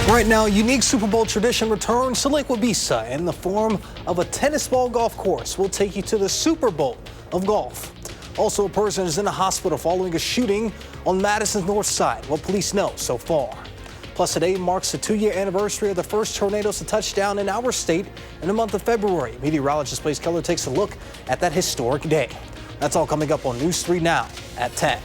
Right now, a unique Super Bowl tradition returns to Lake Wabeesa in the form of a tennis ball golf course. We'll take you to the Super Bowl of golf. Also, a person is in the hospital following a shooting on Madison's north side. What police know so far. Plus, today marks the 2-year anniversary of the first tornadoes to touch down in our state in the month of February. Meteorologist Blaze Keller takes a look at that historic day. That's all coming up on News 3 Now at 10.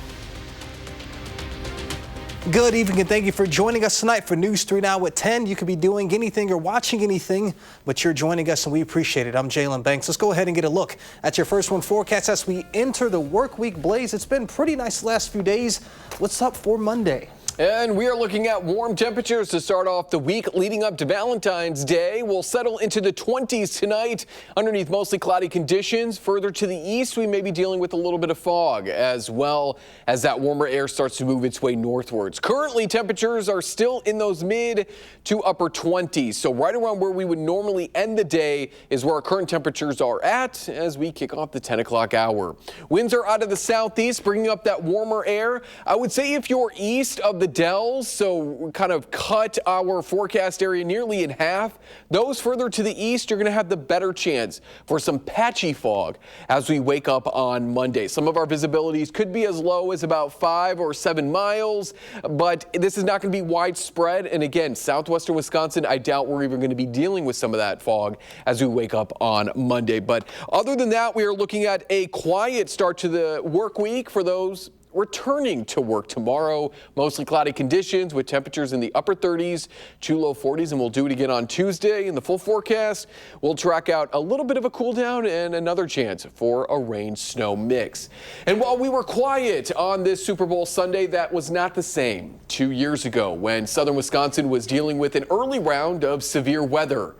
Good evening and thank you for joining us tonight for News 3 Now at 10. You could be doing anything or watching anything, but you're joining us and we appreciate it. I'm Jalen Banks. Let's go ahead and get a look at your first one forecast as we enter the work week. Blaze, it's been pretty nice the last few days. What's up for Monday? And we are looking at warm temperatures to start off the week leading up to Valentine's Day. We'll settle into the 20s tonight underneath mostly cloudy conditions. Further to the east, we may be dealing with a little bit of fog as well as that warmer air starts to move its way northwards. Currently, temperatures are still in those mid to upper 20s. So right around where we would normally end the day is where our current temperatures are at as we kick off the 10 o'clock hour. Winds are out of the southeast, bringing up that warmer air. I would say if you're east of the Dells, so kind of cut our forecast area nearly in half. Those further to the east, you're going to have the better chance for some patchy fog as we wake up on Monday. Some of our visibilities could be as low as about 5 or 7 miles, but this is not going to be widespread. And again, southwestern Wisconsin, I doubt we're even going to be dealing with some of that fog as we wake up on Monday. But other than that, we are looking at a quiet start to the work week for those returning to work tomorrow. Mostly cloudy conditions with temperatures in the upper 30s to low 40s, and we'll do it again on Tuesday. In the full forecast, we'll track out a little bit of a cool down and another chance for a rain-snow mix. And while we were quiet on this Super Bowl Sunday, that was not the same 2 years ago when southern Wisconsin was dealing with an early round of severe weather.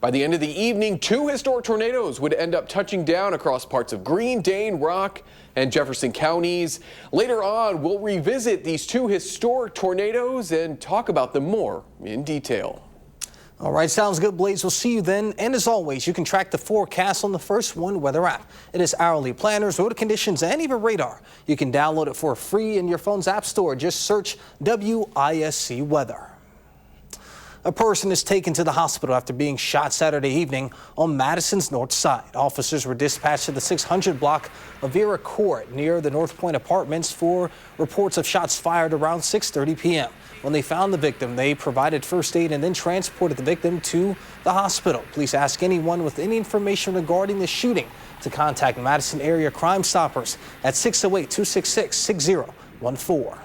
By the end of the evening, 2 historic tornadoes would end up touching down across parts of Greene, Dane, Rock, and Jefferson counties. Later on, we'll revisit these 2 historic tornadoes and talk about them more in detail. All right, sounds good, Blaze. We'll see you then. And as always, you can track the forecast on the First One weather app. It is hourly planners, weather conditions, and even radar. You can download it for free in your phone's app store. Just search WISC Weather. A person is taken to the hospital after being shot Saturday evening on Madison's north side. Officers were dispatched to the 600 block of Vera Court near the North Point Apartments for reports of shots fired around 6:30 p.m. When they found the victim, they provided first aid and then transported the victim to the hospital. Police ask anyone with any information regarding the shooting to contact Madison area Crime Stoppers at 608-266-6014.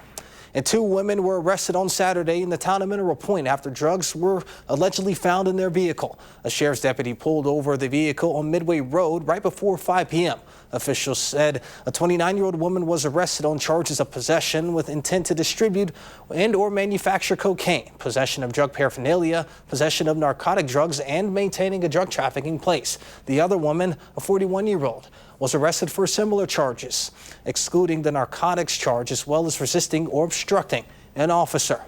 And 2 women were arrested on Saturday in the town of Mineral Point after drugs were allegedly found in their vehicle. A sheriff's deputy pulled over the vehicle on Midway Road right before 5 p.m. Officials said a 29-year-old woman was arrested on charges of possession with intent to distribute and or manufacture cocaine, possession of drug paraphernalia, possession of narcotic drugs, and maintaining a drug trafficking place. The other woman, a 41-year-old, was arrested for similar charges, excluding the narcotics charge as well as resisting or obstructing an officer.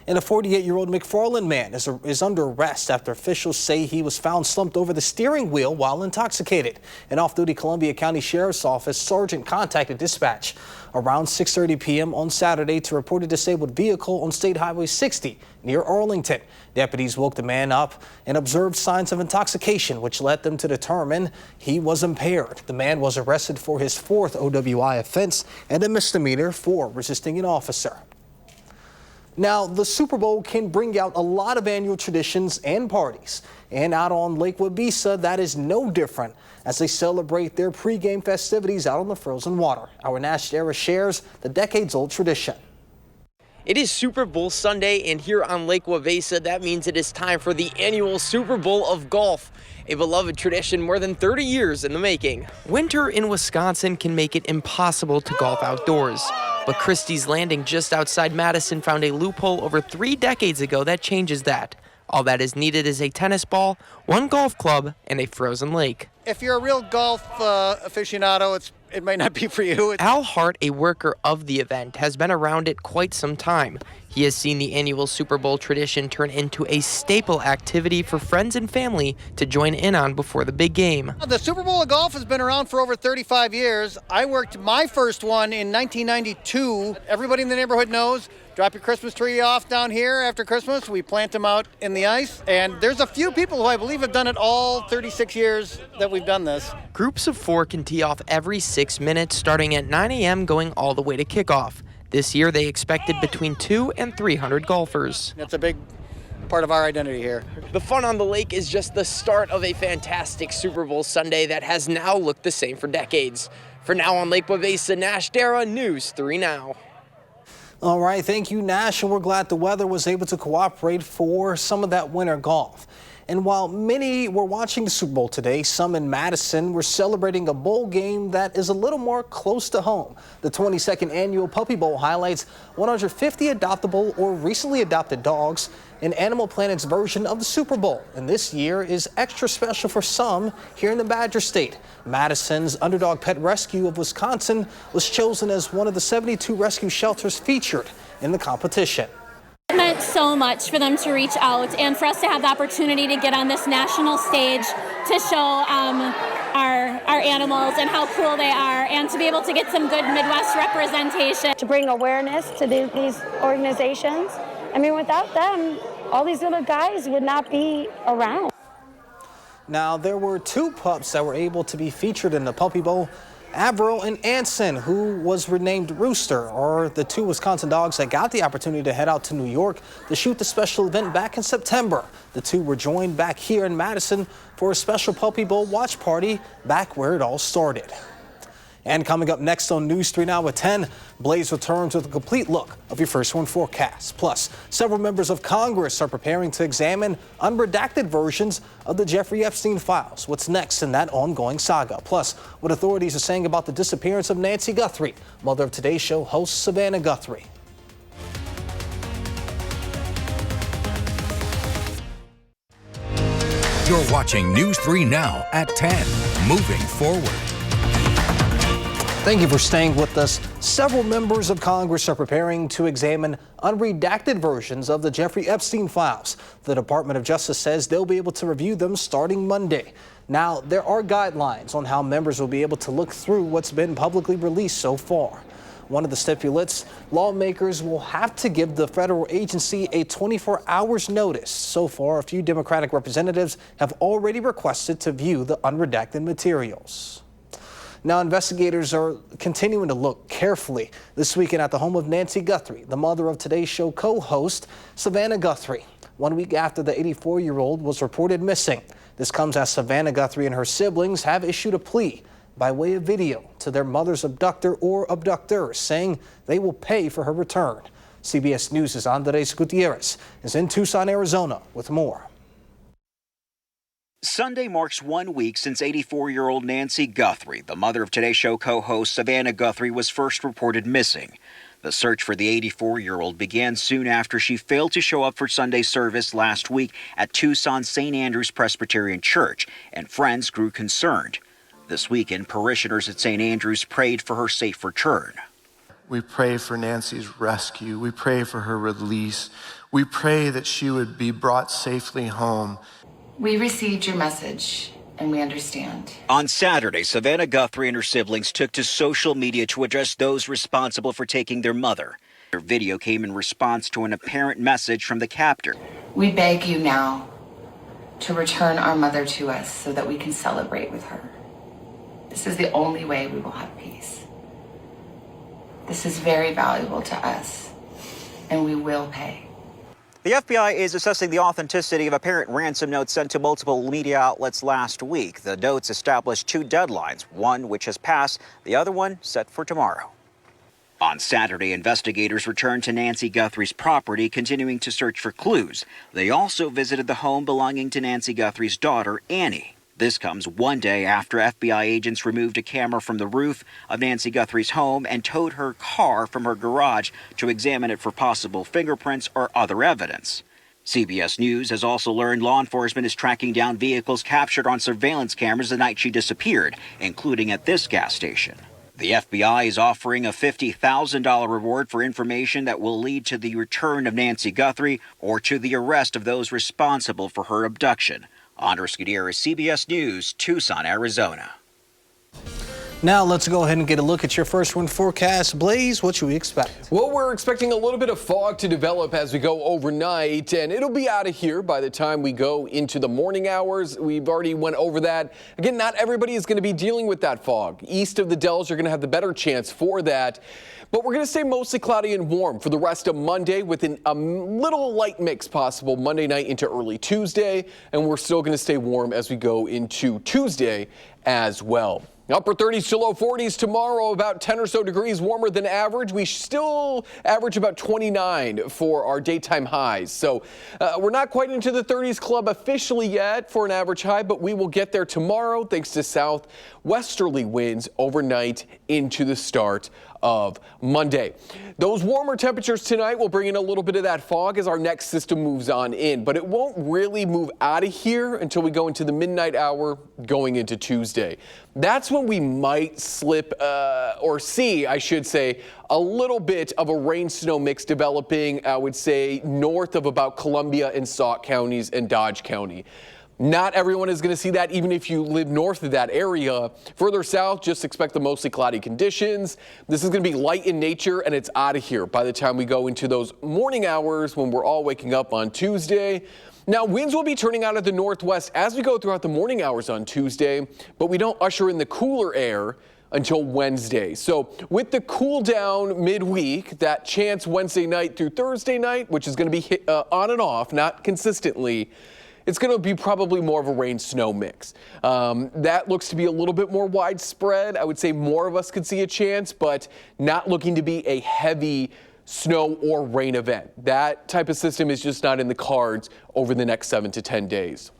And a 48-year-old McFarland man is under arrest after officials say he was found slumped over the steering wheel while intoxicated. An off-duty Columbia County Sheriff's Office sergeant contacted dispatch around 6:30 p.m. on Saturday to report a disabled vehicle on State Highway 60 near Arlington. Deputies woke the man up and observed signs of intoxication, which led them to determine he was impaired. The man was arrested for his 4th OWI offense and a misdemeanor for resisting an officer. Now, the Super Bowl can bring out a lot of annual traditions and parties. And out on Lake Wabeesa, that is no different as they celebrate their pregame festivities out on the frozen water. Our Nash Era shares the decades-old tradition. It is Super Bowl Sunday, and here on Lake Wabeesa, that means it is time for the annual Super Bowl of golf, a beloved tradition more than 30 years in the making. Winter in Wisconsin can make it impossible to golf outdoors, but Christie's Landing just outside Madison found a loophole over 3 decades ago that changes that. All that is needed is a tennis ball, 1 golf club, and a frozen lake. If you're a real golf aficionado, it might not be for you. Al Hart, a worker of the event, has been around it quite some time. He has seen the annual Super Bowl tradition turn into a staple activity for friends and family to join in on before the big game. The Super Bowl of golf has been around for over 35 years. I worked my first one in 1992. Everybody in the neighborhood knows drop your Christmas tree off down here after Christmas. We plant them out in the ice. And there's a few people who I believe have done it all 36 years that we've done this. Groups of 4 can tee off every 6 minutes, starting at 9 a.m. going all the way to kickoff. This year, they expected between 200 and 300 golfers. That's a big part of our identity here. The fun on the lake is just the start of a fantastic Super Bowl Sunday that has now looked the same for decades. For now on Lake Wavesa, Nash Dara, News 3 Now. All right, thank you, Nash, and we're glad the weather was able to cooperate for some of that winter golf. And while many were watching the Super Bowl today, some in Madison were celebrating a bowl game that is a little more close to home. The 22nd annual Puppy Bowl highlights 150 adoptable or recently adopted dogs in Animal Planet's version of the Super Bowl. And this year is extra special for some here in the Badger State. Madison's Underdog Pet Rescue of Wisconsin was chosen as one of the 72 rescue shelters featured in the competition. It meant so much for them to reach out and for us to have the opportunity to get on this national stage to show our animals and how cool they are, and to be able to get some good Midwest representation. To bring awareness to these organizations. I mean, without them, all these little guys would not be around. Now, there were 2 pups that were able to be featured in the Puppy Bowl. Averill and Anson, who was renamed Rooster, are the 2 Wisconsin dogs that got the opportunity to head out to New York to shoot the special event back in September. The 2 were joined back here in Madison for a special Puppy Bowl watch party back where it all started. And coming up next on News 3 Now at 10, Blaze returns with a complete look of your first one forecast. Plus, several members of Congress are preparing to examine unredacted versions of the Jeffrey Epstein files. What's next in that ongoing saga? Plus, what authorities are saying about the disappearance of Nancy Guthrie, mother of Today's Show host Savannah Guthrie. You're watching News 3 Now at 10. Moving forward. Thank you for staying with us. Several members of Congress are preparing to examine unredacted versions of the Jeffrey Epstein files. The Department of Justice says they'll be able to review them starting Monday. Now, there are guidelines on how members will be able to look through what's been publicly released so far. One of the stipulates, lawmakers will have to give the federal agency a 24 hours notice. So far, a few Democratic representatives have already requested to view the unredacted materials. Now, investigators are continuing to look carefully this weekend at the home of Nancy Guthrie, the mother of Today's Show co-host Savannah Guthrie, 1 week after the 84-year-old was reported missing. This comes as Savannah Guthrie and her siblings have issued a plea by way of video to their mother's abductor or abductors, saying they will pay for her return. CBS News' Andres Gutierrez is in Tucson, Arizona with more. Sunday marks 1 week since 84-year-old Nancy Guthrie, the mother of Today's Show co-host Savannah Guthrie, was first reported missing. The search for the 84-year-old began soon after she failed to show up for Sunday service last week at Tucson St. Andrew's Presbyterian Church, and friends grew concerned. This weekend, parishioners at St. Andrew's prayed for her safe return. We pray for Nancy's rescue. We pray for her release. We pray that she would be brought safely home. We received your message, and we understand. On Saturday, Savannah Guthrie and her siblings took to social media to address those responsible for taking their mother. Their video came in response to an apparent message from the captor. We beg you now to return our mother to us so that we can celebrate with her. This is the only way we will have peace. This is very valuable to us, and we will pay. The FBI is assessing the authenticity of apparent ransom notes sent to multiple media outlets last week. The notes established 2 deadlines, one which has passed, the other one set for tomorrow. On Saturday, investigators returned to Nancy Guthrie's property, continuing to search for clues. They also visited the home belonging to Nancy Guthrie's daughter, Annie. This comes 1 day after FBI agents removed a camera from the roof of Nancy Guthrie's home and towed her car from her garage to examine it for possible fingerprints or other evidence. CBS News has also learned law enforcement is tracking down vehicles captured on surveillance cameras the night she disappeared, including at this gas station. The FBI is offering a $50,000 reward for information that will lead to the return of Nancy Guthrie or to the arrest of those responsible for her abduction. Andres Gutierrez, CBS News, Tucson, Arizona. Now let's go ahead and get a look at your first one forecast. Blaze, what should we expect? Well, we're expecting a little bit of fog to develop as we go overnight, and it'll be out of here by the time we go into the morning hours. We've already went over that. Again, not everybody is going to be dealing with that fog. East of the Dells, you're going to have the better chance for that. But we're going to stay mostly cloudy and warm for the rest of Monday with a little light mix possible Monday night into early Tuesday. And we're still going to stay warm as we go into Tuesday as well. Upper 30s to low 40s tomorrow, about 10 or so degrees warmer than average. We still average about 29 for our daytime highs. So we're not quite into the 30s club officially yet for an average high, but we will get there tomorrow thanks to southwesterly winds overnight into the start of Monday. Those warmer temperatures tonight will bring in a little bit of that fog as our next system moves on in, but it won't really move out of here until we go into the midnight hour going into Tuesday. That's when we might slip or see, I should say, a little bit of a rain-snow mix developing, I would say, north of about Columbia and Sauk counties and Dodge County. Not everyone is going to see that, even if you live north of that area. Further south, just expect the mostly cloudy conditions. This is going to be light in nature, and it's out of here by the time we go into those morning hours when we're all waking up on Tuesday. Now, winds will be turning out of the northwest as we go throughout the morning hours on Tuesday, but we don't usher in the cooler air until Wednesday. So with the cool down midweek, that chance Wednesday night through Thursday night, which is going to be on and off, not consistently, it's going to be probably more of a rain-snow mix. That looks to be a little bit more widespread. I would say more of us could see a chance, but not looking to be a heavy snow or rain event. That type of system is just not in the cards over the next 7 to 10 days.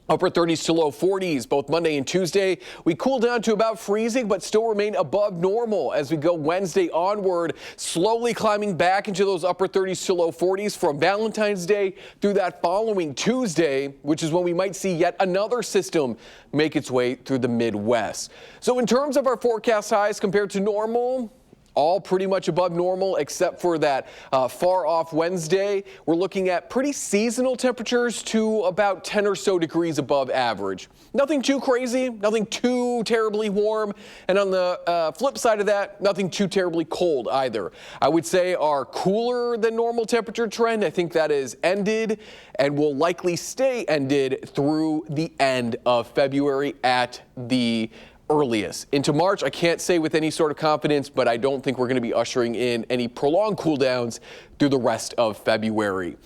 Upper 30s to low 40s, both Monday and Tuesday. We cool down to about freezing, but still remain above normal as we go Wednesday onward, slowly climbing back into those upper 30s to low 40s from Valentine's Day through that following Tuesday, which is when we might see yet another system make its way through the Midwest. So in terms of our forecast highs compared to normal, all pretty much above normal except for that far off Wednesday. We're looking at pretty seasonal temperatures to about 10 or so degrees above average. Nothing too crazy, nothing too terribly warm. And on the flip side of that, nothing too terribly cold either. I would say our cooler than normal temperature trend, I think that is ended and will likely stay ended through the end of February at the earliest. Into March, I can't say with any sort of confidence, but I don't think we're going to be ushering in any prolonged cool downs through the rest of February.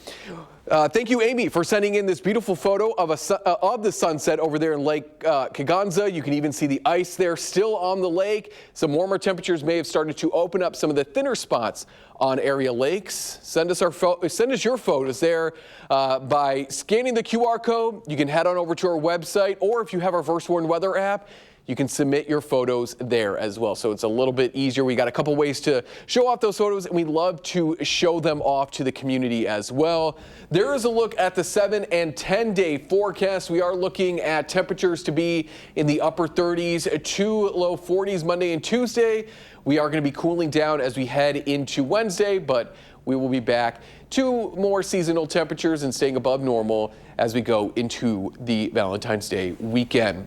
Thank you, Amy, for sending in this beautiful photo of the sunset over there in Lake Kegonsa. You can even see the ice there still on the lake. Some warmer temperatures may have started to open up some of the thinner spots on area lakes. Send us your photos there by scanning the QR code. You can head on over to our website, or if you have our First Warn Weather app, you can submit your photos there as well. So it's a little bit easier. We got a couple ways to show off those photos, and we love to show them off to the community as well. There is a look at the 7 and 10 day forecast. We are looking at temperatures to be in the upper 30s to low 40s Monday and Tuesday. We are going to be cooling down as we head into Wednesday, but we will be back to more seasonal temperatures and staying above normal as we go into the Valentine's Day weekend.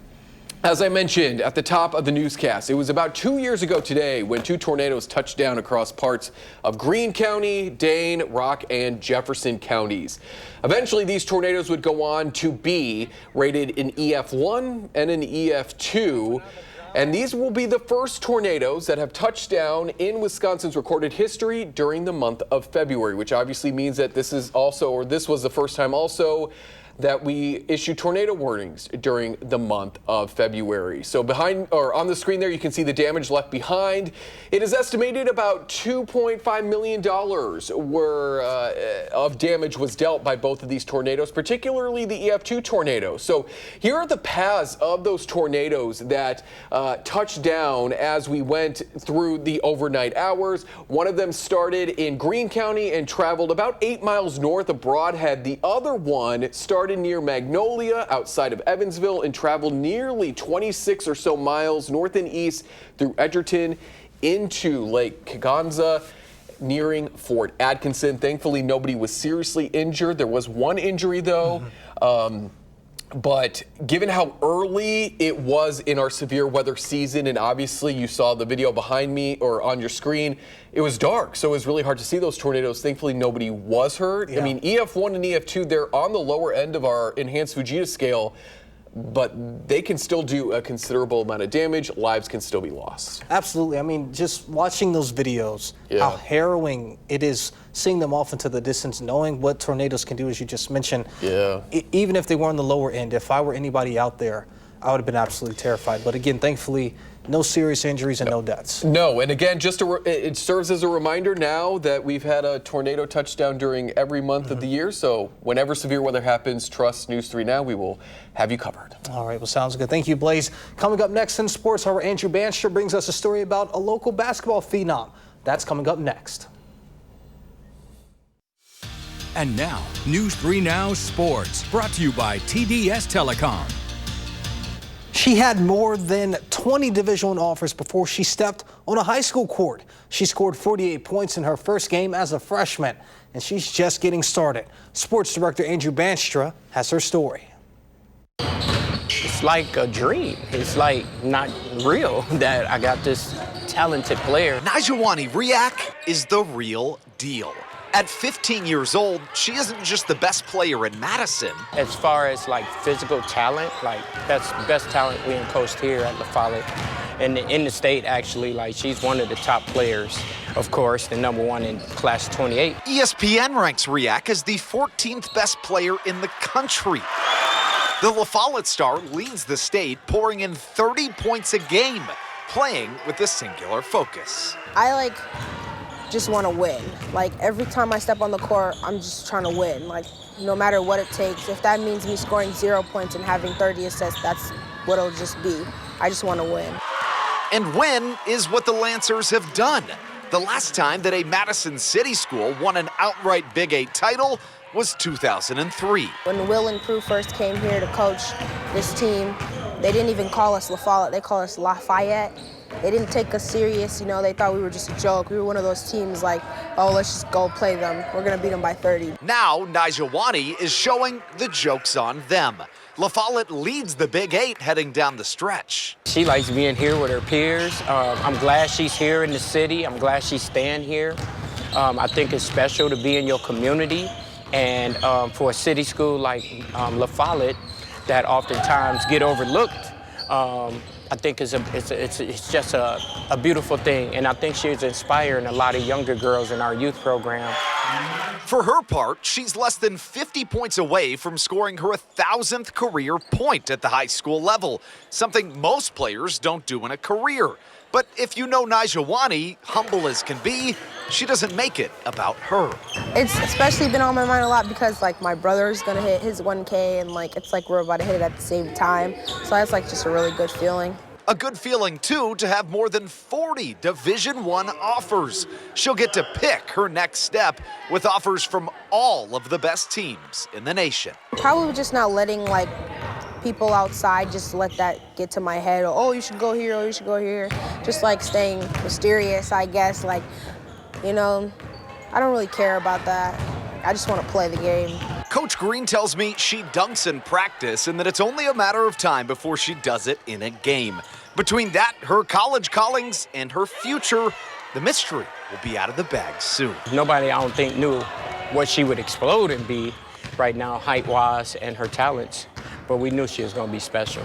As I mentioned at the top of the newscast, it was about 2 years ago today when 2 tornadoes touched down across parts of Greene County, Dane, Rock, and Jefferson counties. Eventually, these tornadoes would go on to be rated an EF1 and an EF2. And these will be the first tornadoes that have touched down in Wisconsin's recorded history during the month of February, which obviously means that this was the first time also that we issue tornado warnings during the month of February. So on the screen there, you can see the damage left behind. It is estimated about $2.5 million of damage was dealt by both of these tornadoes, particularly the EF2 tornado. So here are the paths of those tornadoes that touched down as we went through the overnight hours. One of them started in Greene County and traveled about 8 miles north of Broadhead. The other one started near Magnolia outside of Evansville and traveled nearly 26 or so miles north and east through Edgerton into Lake Kegonsa, nearing Fort Atkinson. Thankfully, nobody was seriously injured. There was one injury, though. But given how early it was in our severe weather season, and obviously you saw the video behind me or on your screen, it was dark, so it was really hard to see those tornadoes. Thankfully, nobody was hurt. Yeah. I mean, EF1 and EF2, they're on the lower end of our enhanced Fujita scale, but they can still do a considerable amount of damage. Lives can still be lost. Absolutely. I mean, just watching those videos, how harrowing it is seeing them off into the distance, knowing what tornadoes can do, as you just mentioned. Yeah. Even if they were on the lower end, if I were anybody out there, I would have been absolutely terrified. But again, thankfully, no serious injuries and no deaths. No, and again, it serves as a reminder now that we've had a tornado touchdown during every month of the year. So whenever severe weather happens, trust News 3 Now. We will have you covered. All right, well, sounds good. Thank you, Blaze. Coming up next in sports, our Andrew Banster brings us a story about a local basketball phenom. That's coming up next. And now, News 3 Now Sports, brought to you by TDS Telecom. She had more than 20 Division I offers before she stepped on a high school court. She scored 48 points in her first game as a freshman, and she's just getting started. Sports director Andrew Banstra has her story. It's like a dream. It's like not real that I got this talented player. Najawani Riak is the real deal. At 15 years old, she isn't just the best player in Madison. As far as like physical talent, like that's the best talent we coached here at La Follette. And in the state, actually, like she's one of the top players. Of course, the #1 in class 28. ESPN ranks Riak as the 14th best player in the country. The La Follette star leads the state, pouring in 30 points a game, playing with a singular focus. I just want to win. Like every time I step on the court, I'm just trying to win. Like no matter what it takes. If that means me scoring 0 points and having 30 assists, that's what it'll just be. I just want to win. And win is what the Lancers have done. The last time that a Madison City school won an outright Big 8 title was 2003. When Will and crew first came here to coach this team, they didn't even call us La Follette, they called us Lafayette. They didn't take us serious, you know, they thought we were just a joke. We were one of those teams like, oh, let's just go play them. We're gonna beat them by 30. Now, Najawani is showing the joke's on them. La Follette leads the Big 8 heading down the stretch. She likes being here with her peers. I'm glad she's here in the city. I'm glad she's staying here. I think it's special to be in your community. And for a city school like La Follette that oftentimes get overlooked, I think it's just a beautiful thing, and I think she's inspiring a lot of younger girls in our youth program. For her part, she's less than 50 points away from scoring her 1,000th career point at the high school level, something most players don't do in a career. But if you know Najawani, humble as can be, she doesn't make it about her. It's especially been on my mind a lot because my brother's gonna hit his 1K and it's like we're about to hit it at the same time. So that's just a really good feeling. A good feeling, too, to have more than 40 Division I offers. She'll get to pick her next step with offers from all of the best teams in the nation. Probably just not letting people outside just let that get to my head. Oh, you should go here, oh, you should go here. Just staying mysterious, I guess. I don't really care about that. I just want to play the game. Coach Green tells me she dunks in practice and that it's only a matter of time before she does it in a game. Between that, her college callings, and her future, the mystery will be out of the bag soon. Nobody, I don't think, knew what she would explode and be right now, height-wise, and her talents. But we knew she was going to be special.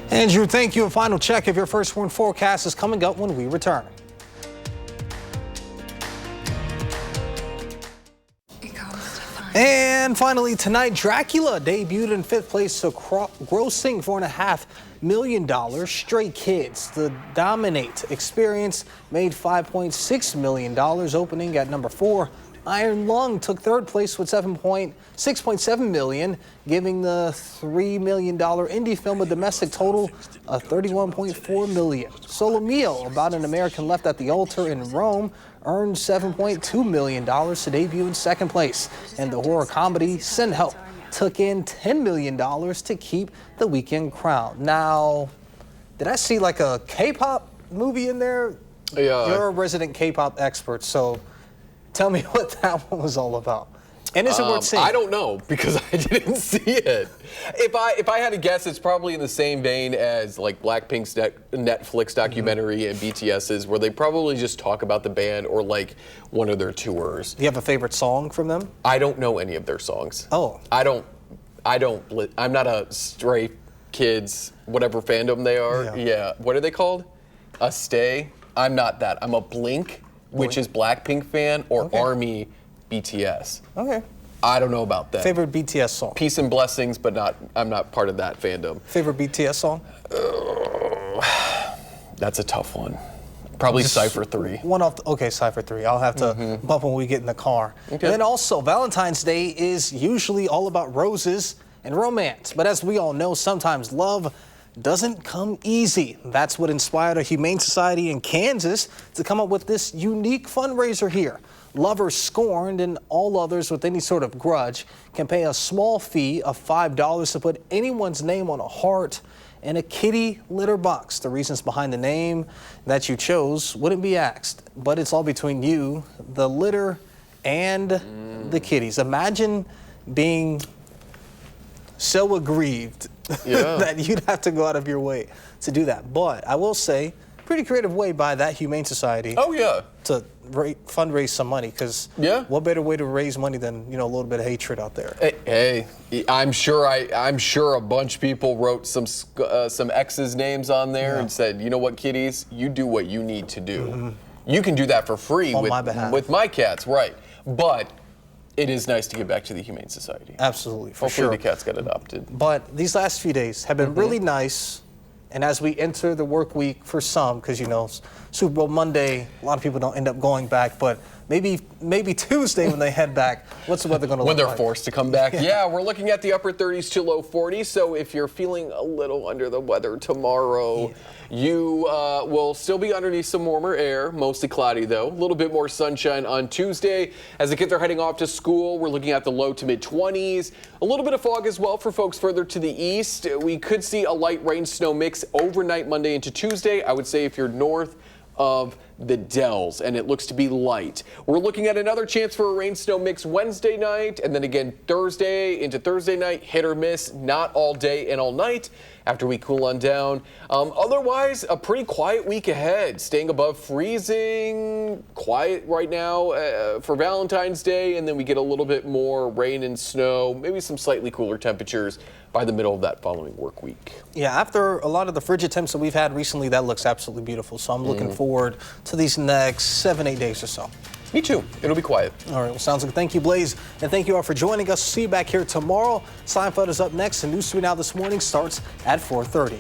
Andrew, thank you. A final check of your first warn forecast is coming up when we return. And finally tonight, Dracula debuted in 5th place, so grossing $4.5 million. Stray Kids, the Dominate experience, made $5.6 million, opening at number 4. Iron Lung took 3rd place with $6.7 million, giving the $3 million indie film a domestic total of $31.4 million. Solo Mio, about an American left at the altar in Rome, earned $7.2 million to debut in 2nd place. And the horror comedy Send Help took in $10 million to keep the weekend crown. Now, did I see a K-pop movie in there? Yeah. You're a resident K-pop expert, so tell me what that one was all about. And is it worth seeing? I don't know because I didn't see it. If I had to guess, it's probably in the same vein as like Blackpink's Netflix documentary and BTS's, where they probably just talk about the band or like one of their tours. Do you have a favorite song from them? I don't know any of their songs. Oh. I'm not a Stray Kids, whatever fandom they are. Yeah. What are they called? A Stay? I'm not that. I'm a Blink, which is Blackpink fan, or Army BTS. Okay. I don't know about that. Favorite BTS song? Peace and Blessings, but I'm not part of that fandom. Favorite BTS song? That's a tough one. Probably Cypher 3. Okay, Cypher 3. I'll have to bump when we get in the car. Okay. And then also, Valentine's Day is usually all about roses and romance. But as we all know, sometimes love doesn't come easy. That's what inspired a Humane Society in Kansas to come up with this unique fundraiser here. Lovers scorned and all others with any sort of grudge can pay a small fee of $5 to put anyone's name on a heart and a kitty litter box. The reasons behind the name that you chose wouldn't be asked, but it's all between you, the litter, and the kitties. Imagine being so aggrieved that you'd have to go out of your way to do that. But I will say, pretty creative way by that Humane Society. Oh yeah. To fundraise some money, because what better way to raise money than a little bit of hatred out there? Hey, I'm sure a bunch of people wrote some exes' names on there and said, you know what, kitties, you do what you need to do. You can do that for free on my behalf. With my cats, right? But it is nice to give back to the Humane Society. Absolutely, for Hopefully sure. the cats get adopted. But these last few days have been really nice. And as we enter the work week for some, because Super Bowl Monday, a lot of people don't end up going back, but maybe Tuesday when they head back, what's the weather going to look like? When they're forced to come back. Yeah, we're looking at the upper 30s to low 40s. So if you're feeling a little under the weather tomorrow, you will still be underneath some warmer air, mostly cloudy though. A little bit more sunshine on Tuesday. As the kids are heading off to school, we're looking at the low to mid 20s. A little bit of fog as well for folks further to the east. We could see a light rain snow mix overnight Monday into Tuesday. I would say if you're north of the Dells, and it looks to be light. We're looking at another chance for a rain snow mix Wednesday night, and then again Thursday into Thursday night, hit or miss, not all day and all night after we cool on down. Otherwise, a pretty quiet week ahead, staying above freezing, quiet right now for Valentine's Day, and then we get a little bit more rain and snow, maybe some slightly cooler temperatures by the middle of that following work week. Yeah, after a lot of the frigid temps that we've had recently, that looks absolutely beautiful. So I'm looking forward to these next 7-8 days or so. Me too. It'll be quiet. All right. Well, sounds good. Thank you, Blaze. And thank you all for joining us. See you back here tomorrow. Seinfeld is up next, and News 3 Now This Morning starts at 4:30.